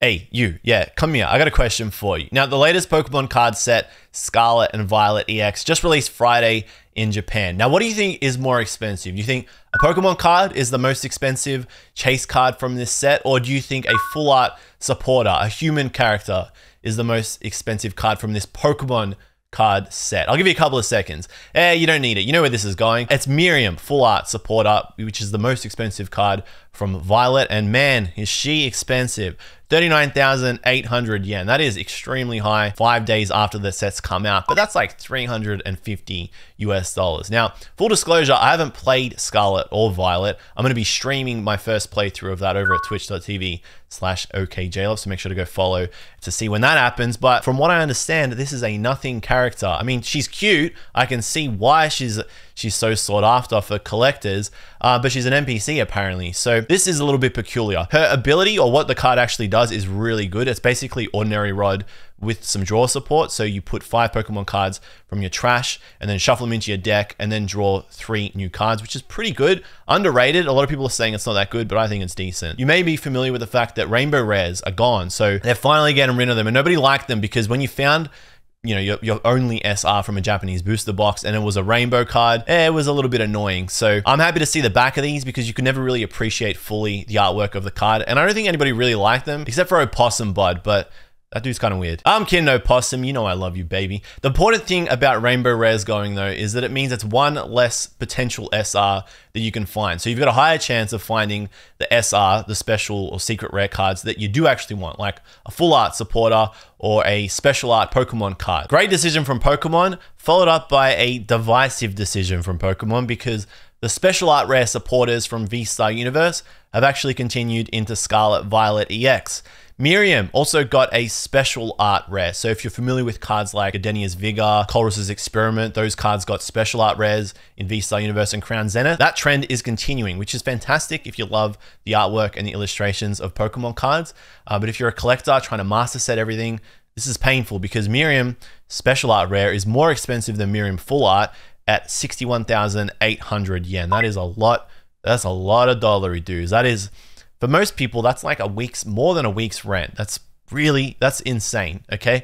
Hey, you, yeah, come here. I got a question for you. Now, the latest Pokemon card set, Scarlet and Violet EX, just released Friday in Japan. Now, what do you think is more expensive? Do you think a Pokemon card is the most expensive chase card from this set? Or do you think a full art supporter, a human character, is the most expensive card from this Pokemon card set? I'll give you a couple of seconds. You don't need it. You know where this is going. It's Miriam, full art supporter, which is the most expensive card from Violet. And man, is she expensive. 39,800 yen. That is extremely high 5 days after the sets come out, but that's like 350 US dollars. Now, full disclosure, I haven't played Scarlet or Violet. I'm going to be streaming my first playthrough of that over at twitch.tv/okJLUV, so make sure to go follow to see when that happens. But from what I understand, this is a nothing character. I mean, she's cute. I can see why she's so sought after for collectors, but she's an NPC apparently. So this is a little bit peculiar. Her ability, or what the card actually does, is really good. It's basically Ordinary Rod with some draw support. So you put 5 Pokemon cards from your trash and then shuffle them into your deck and then draw 3 new cards, which is pretty good. Underrated. A lot of people are saying it's not that good, but I think it's decent. You may be familiar with the fact that Rainbow Rares are gone. So they're finally getting rid of them, and nobody liked them because when you found, you know, your only SR from a Japanese booster box and it was a rainbow card, it was a little bit annoying. So I'm happy to see the back of these because you can never really appreciate fully the artwork of the card. And I don't think anybody really liked them except for Opossum Bud, but that dude's kind of weird. I'm kidding, Opossum. You know I love you, baby. The important thing about Rainbow Rares going, though, is that it means it's one less potential SR that you can find. So you've got a higher chance of finding the SR, the special or secret rare cards that you do actually want, like a full art supporter or a special art Pokemon card. Great decision from Pokemon, followed up by a divisive decision from Pokemon because the special art rare supporters from V-Star Universe have actually continued into Scarlet Violet EX. Miriam also got a special art rare. So if you're familiar with cards like Adenia's Vigor, Colress's Experiment, those cards got special art rares in V-Star Universe and Crown Zenith. That trend is continuing, which is fantastic if you love the artwork and the illustrations of Pokemon cards. But if you're a collector trying to master set everything, this is painful because Miriam special art rare is more expensive than Miriam full art at 61,800 yen. That is a lot. That's a lot of dollary dues. That is, for most people, that's like more than a week's rent. That's insane, okay?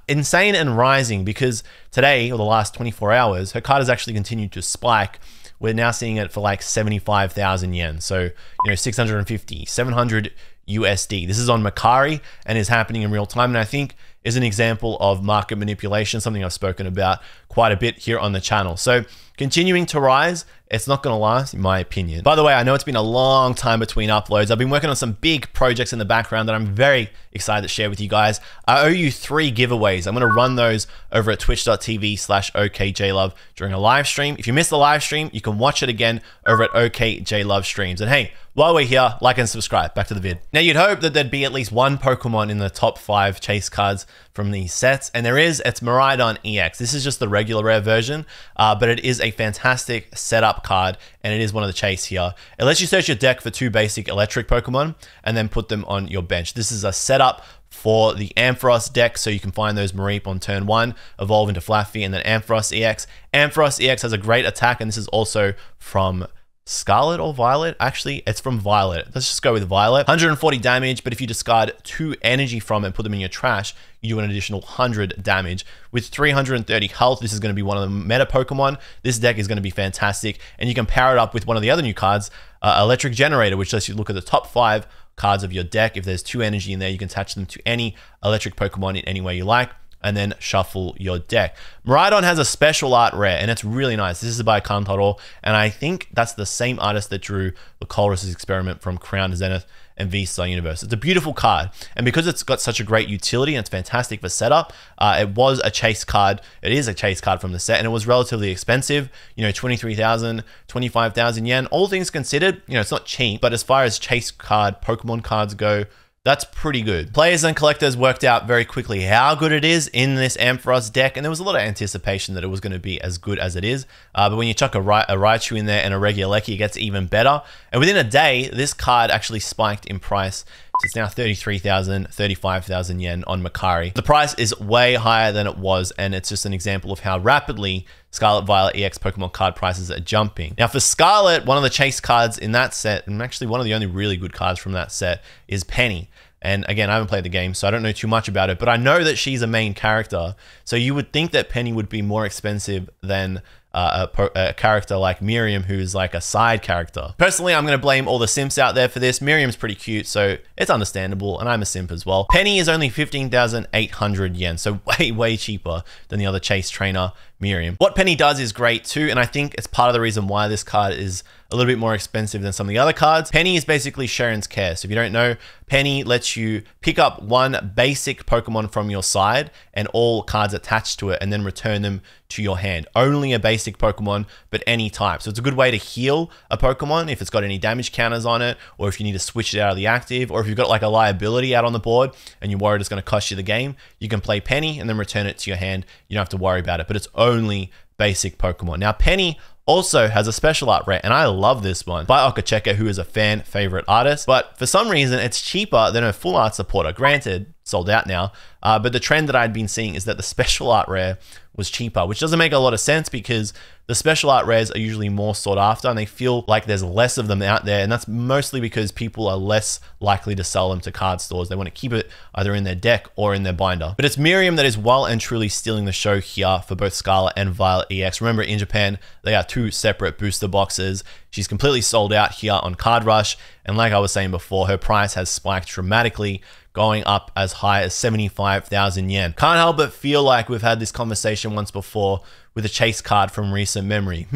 Insane and rising because today, or the last 24 hours, her card has actually continued to spike. We're now seeing it for like 75,000 yen. So, you know, 650, 700 USD. This is on Mercari and is happening in real time. And I think is an example of market manipulation, something I've spoken about quite a bit here on the channel. So continuing to rise, it's not going to last, in my opinion. By the way, I know it's been a long time between uploads. I've been working on some big projects in the background that I'm very excited to share with you guys. I owe you 3 giveaways. I'm going to run those over at twitch.tv/okJLUV during a live stream. If you missed the live stream, you can watch it again over at okJLUV streams. And hey, while we're here, like and subscribe. Back to the vid. Now, you'd hope that there'd be at least one Pokemon in the top 5 chase cards from these sets, and there is. It's Miraidon EX. This is just the regular rare version, but it is a fantastic setup card, and it is one of the chase here. It lets you search your deck for 2 basic electric Pokemon and then put them on your bench. This is a setup for the Ampharos deck, so you can find those Miriam on turn 1, evolve into Flaffy, and then Ampharos EX. Ampharos EX has a great attack, and this is also from Scarlet or Violet? Actually, it's from Violet. Let's just go with Violet. 140 damage, but if you discard 2 energy from it and put them in your trash, you do an additional 100 damage. With 330 health, this is going to be one of the meta Pokemon. This deck is going to be fantastic, and you can pair it up with one of the other new cards, Electric Generator, which lets you look at the top 5 cards of your deck. If there's 2 energy in there, you can attach them to any electric Pokemon in any way you like, and then shuffle your deck. Miraidon has a special art rare, and it's really nice. This is by Kantaro, and I think that's the same artist that drew the Colress's Experiment from Crown Zenith and V-Star Universe. It's a beautiful card, and because it's got such a great utility and it's fantastic for setup, it was a chase card. It is a chase card from the set, and it was relatively expensive, you know, 23,000, 25,000 yen. All things considered, you know, it's not cheap, but as far as chase card Pokemon cards go, that's pretty good. Players and collectors worked out very quickly how good it is in this Ampharos deck, and there was a lot of anticipation that it was going to be as good as it is. But when you chuck a Raichu in there and a Regieleki, it gets even better. And within a day, this card actually spiked in price. So it's now 33,000, 35,000 yen on Mercari. The price is way higher than it was, and it's just an example of how rapidly Scarlet Violet EX Pokemon card prices are jumping. Now for Scarlet, one of the chase cards in that set, and actually one of the only really good cards from that set, is Penny. And again, I haven't played the game, so I don't know too much about it, but I know that she's a main character. So you would think that Penny would be more expensive than a character like Miriam, who's like a side character. Personally, I'm going to blame all the simps out there for this. Miriam's pretty cute, so it's understandable, and I'm a simp as well. Penny is only 15,800 yen, so way cheaper than the other chase trainer, Miriam. What Penny does is great too, and I think it's part of the reason why this card is a little bit more expensive than some of the other cards. Penny is basically Sharon's Care. So if you don't know, Penny lets you pick up one basic Pokemon from your side and all cards attached to it, and then return them to your hand. Only a basic Pokemon, but any type. So it's a good way to heal a Pokemon if it's got any damage counters on it, or if you need to switch it out of the active, or if you've got like a liability out on the board and you're worried it's going to cost you the game, you can play Penny and then return it to your hand. You don't have to worry about it, but it's only basic Pokemon. Now, Penny also has a special art rare, and I love this one by okJLUV, who is a fan favorite artist, but for some reason it's cheaper than her full art supporter. Granted, sold out now, but the trend that I'd been seeing is that the special art rare was cheaper, which doesn't make a lot of sense because the special art rares are usually more sought after and they feel like there's less of them out there, and that's mostly because people are less likely to sell them to card stores. They want to keep it either in their deck or in their binder. But it's Miriam that is well and truly stealing the show here for both Scarlet and Violet EX. Remember, in Japan, they are two separate booster boxes. She's completely sold out here on Card Rush, and like I was saying before, her price has spiked dramatically, going up as high as 75,000 yen. Can't help but feel like we've had this conversation once before with a chase card from recent memory.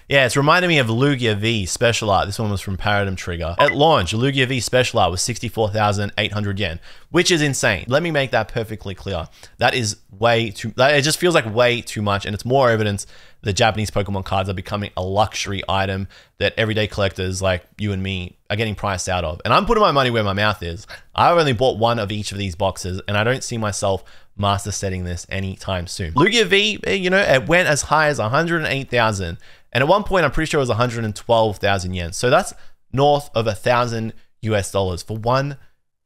Yeah, it's reminding me of Lugia V Special Art. This one was from Paradigm Trigger. At launch, Lugia V Special Art was 64,800 yen, which is insane. Let me make that perfectly clear. That is way too, it just feels like way too much, and it's more evidence that Japanese Pokemon cards are becoming a luxury item that everyday collectors like you and me are getting priced out of. And I'm putting my money where my mouth is. I've only bought one of each of these boxes, and I don't see myself master setting this anytime soon. Lugia V, you know, it went as high as 108,000. And at one point, I'm pretty sure it was 112,000 yen. So that's north of $1,000 US for one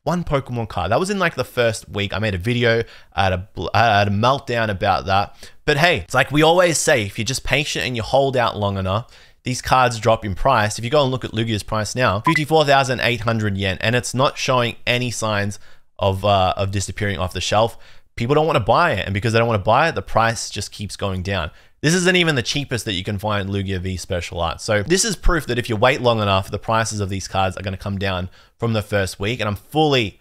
Pokemon card. That was in like the first week. I made a video, I had a meltdown about that. But hey, it's like we always say, if you're just patient and you hold out long enough, these cards drop in price. If you go and look at Lugia's price now, 54,800 yen, and it's not showing any signs of disappearing off the shelf. People don't want to buy it, and because they don't want to buy it, the price just keeps going down. This isn't even the cheapest that you can find Lugia V Special Art. So this is proof that if you wait long enough, the prices of these cards are going to come down from the first week. And I'm fully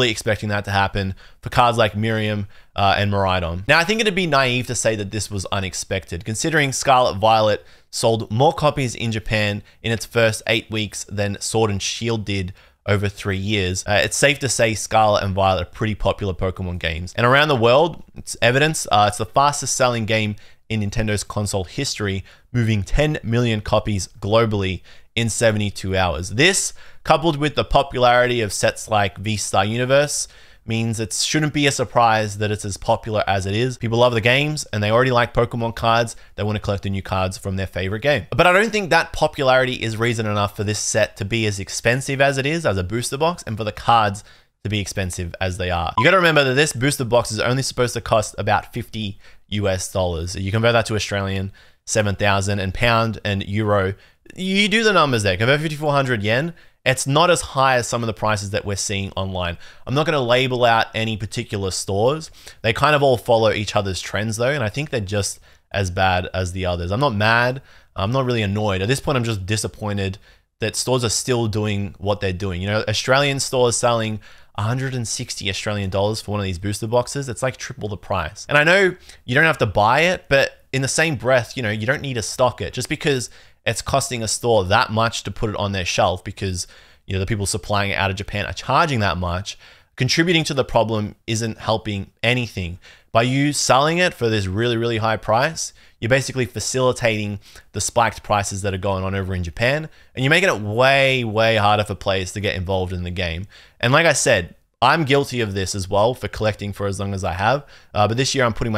expecting that to happen for cards like Miriam and Miraidon. Now, I think it'd be naive to say that this was unexpected, considering Scarlet Violet sold more copies in Japan in its first 8 weeks than Sword and Shield did over 3 years. It's safe to say Scarlet and Violet are pretty popular Pokemon games. And around the world, it's evidence, it's the fastest selling game in Nintendo's console history, moving 10 million copies globally in 72 hours. This, coupled with the popularity of sets like V-Star Universe, means it shouldn't be a surprise that it's as popular as it is. People love the games and they already like Pokemon cards. They want to collect the new cards from their favorite game. But I don't think that popularity is reason enough for this set to be as expensive as it is as a booster box, and for the cards to be expensive as they are. You got to remember that this booster box is only supposed to cost about $50 US. You convert that to Australian, 7,000, and pound and euro. You do the numbers there. Convert 5,400 yen. It's not as high as some of the prices that we're seeing online. I'm not going to label out any particular stores. They kind of all follow each other's trends though, and I think they're just as bad as the others. I'm not mad. I'm not really annoyed. At this point, I'm just disappointed that stores are still doing what they're doing. You know, Australian stores selling 160 Australian dollars for one of these booster boxes. It's like triple the price. And I know you don't have to buy it, but in the same breath, you know, you don't need to stock it. Just because it's costing a store that much to put it on their shelf because, you know, the people supplying it out of Japan are charging that much, contributing to the problem isn't helping anything. By you selling it for this really high price, you're basically facilitating the spiked prices that are going on over in Japan, and you're making it way harder for players to get involved in the game. And like I said, I'm guilty of this as well for collecting for as long as I have, but this year I'm putting my